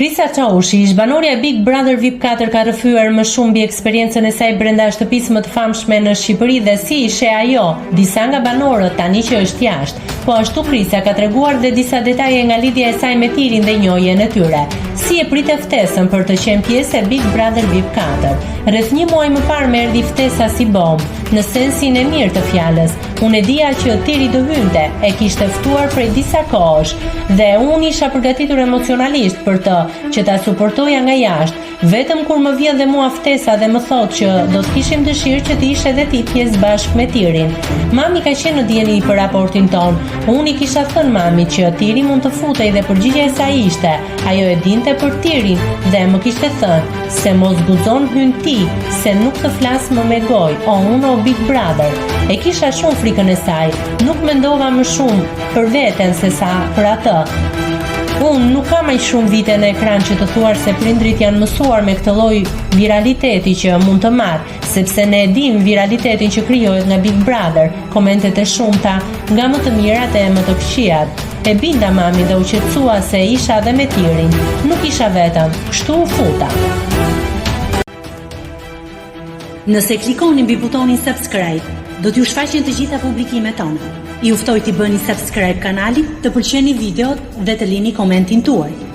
Krisa Çaushi, ish banorja e Big Brother VIP 4, ka rrëfyer më shumë mbi eksperiencën e saj brenda shtëpisë më të famshme në Shqipëri dhe si ishte ajo disa nga banorët tani që është jashtë. Po ashtu Krisa ka treguar dhe disa detaje nga lidhja e saj me Tirin dhe njohjen e tyre. Si e pritet ftesën për të qenë pjesë e Big Brother VIP 4. Rreth një muaj më parë më erdhi ftesa si bombë, në sensin e mirë të fjalës. Unë e dija që Tiri do hynte, e kishte ftuar prej disa kohësh dhe unë isha përgatitur emocionalisht për të që ta suportoja nga jashtë. Vetëm kur më vjen dhe mua ftesa dhe më thot që do të kishim dëshirë që të ishe edhe ti pjesë bashkë me Tirin. Mami ka qenë në dieni për raportin ton. Unë i kisha thënë mamit që Tiri mund të futej dhe përgjigjja e saj ishte ajo e dinte për Tirin dhe më kishte thënë se mos guxon hyn ti, se nuk të flas më me gojë, o unë o Big Brother. E kisha shumë frikën e saj, nuk mendova më shumë për veten se sa për atë. Unë nuk kam aq shumë vite në ekran që të thuar se prindrit janë mësuar me këtë lloj viraliteti që mund të marr, sepse ne e dim viralitetin që krijohet nga Big Brother, komentet e shumta, nga më të mirat e më të këqijat. E binda mami dhe u qetësua se isha dhe me Tirin, nuk isha vetëm, kështu u futa. Nëse klikoni mbi butonin subscribe, do t'ju shfaqen të gjitha publikimet tona. Ju ftoj t'i bëni subscribe kanalit, të pëlqeni videot dhe të lini komentin tuaj.